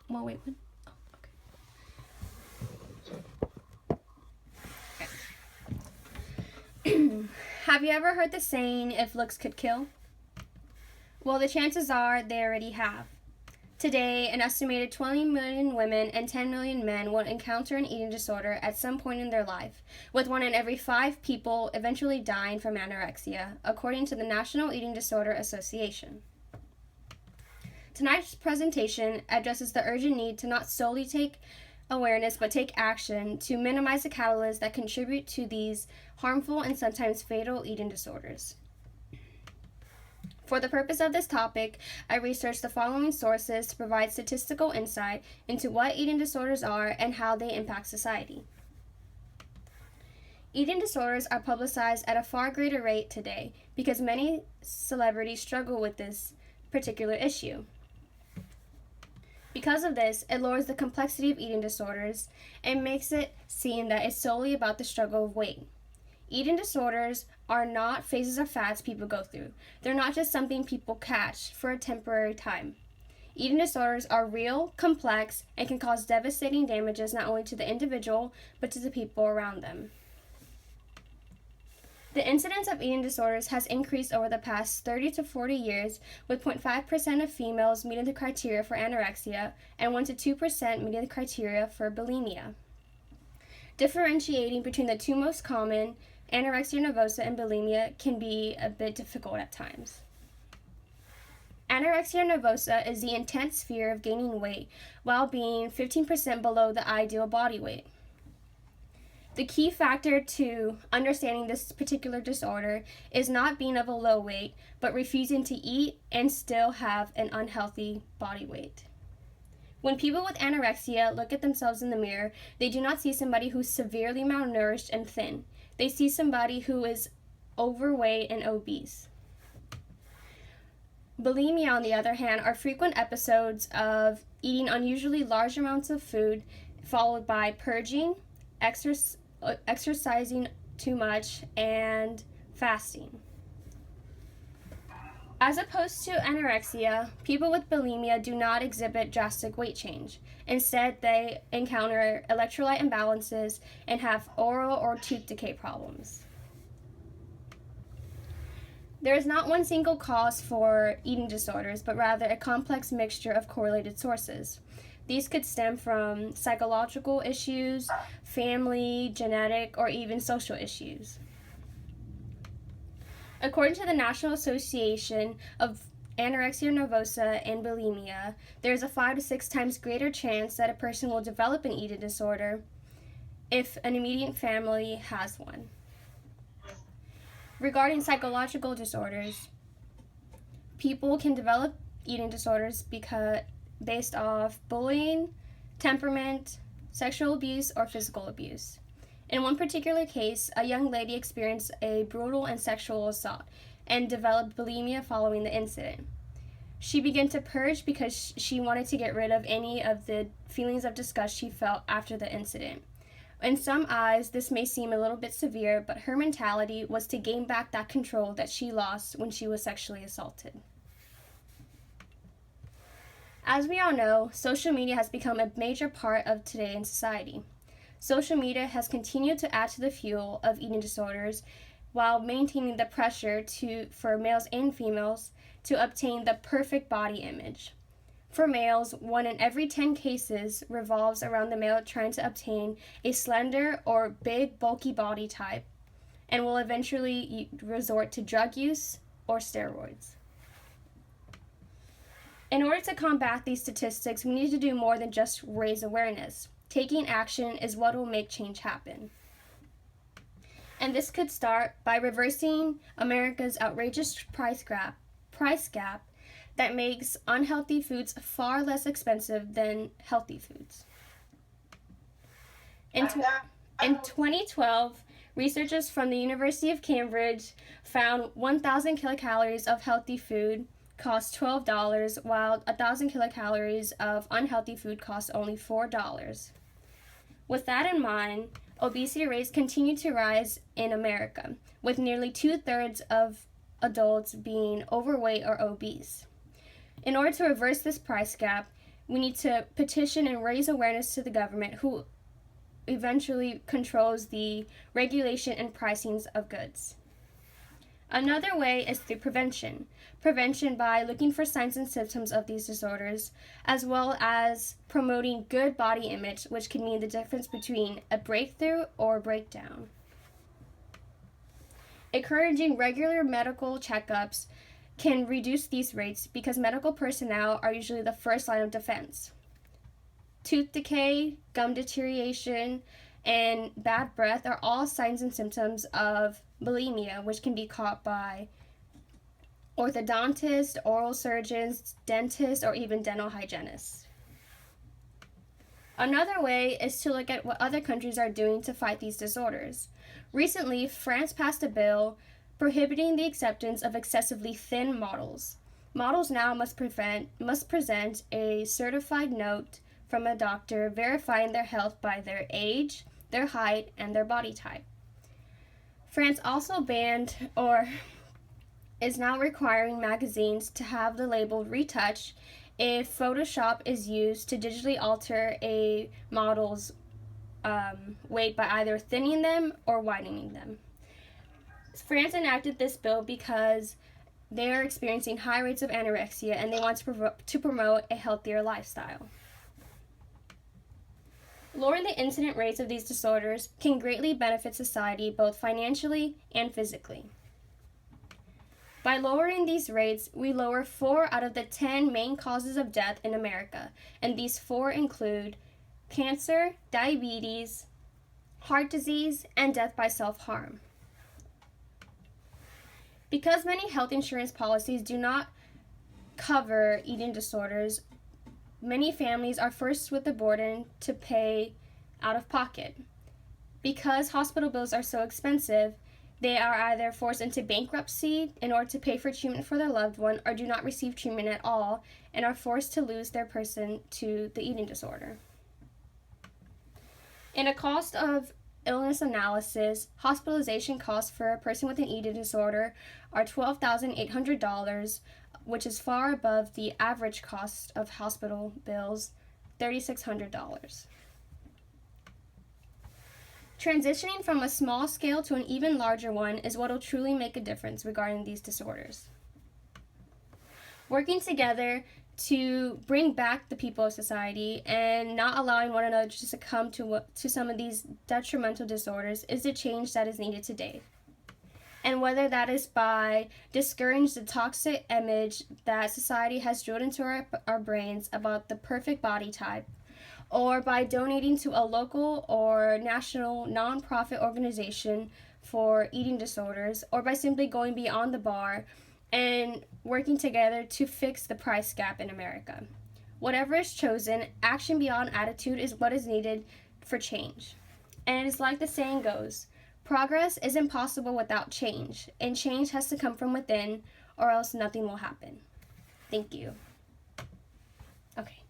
Well, wait, what? Oh, okay. Have you ever heard the saying, if looks could kill? Well, the chances are they already have. Today, an estimated 20 million women and 10 million men will encounter an eating disorder at some point in their life, with 1 in every 5 people eventually dying from anorexia, according to the National Eating Disorder Association. Tonight's presentation addresses the urgent need to not solely take awareness but take action to minimize the catalysts that contribute to these harmful and sometimes fatal eating disorders. For the purpose of this topic, I researched the following sources to provide statistical insight into what eating disorders are and how they impact society. Eating disorders are publicized at a far greater rate today because many celebrities struggle with this particular issue. Because of this, it lowers the complexity of eating disorders and makes it seem that it's solely about the struggle of weight. Eating disorders are not phases or fads people go through. They're not just something people catch for a temporary time. Eating disorders are real, complex, and can cause devastating damages not only to the individual, but to the people around them. The incidence of eating disorders has increased over the past 30 to 40 years, with 0.5% of females meeting the criteria for anorexia and 1 to 2% meeting the criteria for bulimia. Differentiating between the two most common, anorexia nervosa and bulimia, can be a bit difficult at times. Anorexia nervosa is the intense fear of gaining weight while being 15% below the ideal body weight. The key factor to understanding this particular disorder is not being of a low weight, but refusing to eat and still have an unhealthy body weight. When people with anorexia look at themselves in the mirror, they do not see somebody who's severely malnourished and thin. They see somebody who is overweight and obese. Bulimia, on the other hand, are frequent episodes of eating unusually large amounts of food, followed by purging, exercising too much, and fasting. As opposed to anorexia, people with bulimia do not exhibit drastic weight change. Instead, they encounter electrolyte imbalances and have oral or tooth decay problems. There is not one single cause for eating disorders, but rather a complex mixture of correlated sources. These could stem from psychological issues, family, genetic, or even social issues. According to the National Association of Anorexia Nervosa and Bulimia, there is a 5 to 6 times greater chance that a person will develop an eating disorder if an immediate family has one. Regarding psychological disorders, people can develop eating disorders based off bullying, temperament, sexual abuse, or physical abuse. In one particular case, a young lady experienced a brutal and sexual assault and developed bulimia following the incident. She began to purge because she wanted to get rid of any of the feelings of disgust she felt after the incident. In some eyes, this may seem a little bit severe, but her mentality was to gain back that control that she lost when she was sexually assaulted. As we all know, social media has become a major part of today in society. Social media has continued to add to the fuel of eating disorders while maintaining the pressure for males and females to obtain the perfect body image. For males, 1 in every 10 cases revolves around the male trying to obtain a slender or big, bulky body type and will eventually resort to drug use or steroids. In order to combat these statistics, we need to do more than just raise awareness. Taking action is what will make change happen. And this could start by reversing America's outrageous price gap that makes unhealthy foods far less expensive than healthy foods. In 2012, researchers from the University of Cambridge found 1,000 kilocalories of healthy food cost $12, while 1,000 kilocalories of unhealthy food costs only $4. With that in mind, obesity rates continue to rise in America, with nearly 2/3 of adults being overweight or obese. In order to reverse this price gap, we need to petition and raise awareness to the government, who eventually controls the regulation and pricings of goods. Another way is through prevention. Prevention by looking for signs and symptoms of these disorders, as well as promoting good body image, which can mean the difference between a breakthrough or breakdown. Encouraging regular medical checkups can reduce these rates because medical personnel are usually the first line of defense. Tooth decay, gum deterioration, and bad breath are all signs and symptoms of bulimia, which can be caught by orthodontists, oral surgeons, dentists, or even dental hygienists. Another way is to look at what other countries are doing to fight these disorders. Recently, France passed a bill prohibiting the acceptance of excessively thin models. Models now must present a certified note from a doctor verifying their health by their age, their height, and their body type. France also banned or is now requiring magazines to have the label retouched if Photoshop is used to digitally alter a model's weight by either thinning them or widening them. France enacted this bill because they are experiencing high rates of anorexia and they want to promote a healthier lifestyle. Lowering the incident rates of these disorders can greatly benefit society both financially and physically. By lowering these rates, we lower 4 out of the 10 main causes of death in America, and these 4 include cancer, diabetes, heart disease, and death by self-harm. Because many health insurance policies do not cover eating disorders, many families are forced with the burden to pay out of pocket. Because hospital bills are so expensive, they are either forced into bankruptcy in order to pay for treatment for their loved one, or do not receive treatment at all and are forced to lose their person to the eating disorder. In a cost of illness analysis, hospitalization costs for a person with an eating disorder are $12,800, which is far above the average cost of hospital bills, $3,600. Transitioning from a small scale to an even larger one is what will truly make a difference regarding these disorders. Working together to bring back the people of society and not allowing one another to succumb to some of these detrimental disorders is the change that is needed today. And whether that is by discouraging the toxic image that society has drilled into our brains about the perfect body type, or by donating to a local or national nonprofit organization for eating disorders, or by simply going beyond the bar and working together to fix the price gap in America. Whatever is chosen, action beyond attitude is what is needed for change. And it is like the saying goes, progress is impossible without change, and change has to come from within, or else nothing will happen. Thank you. Okay.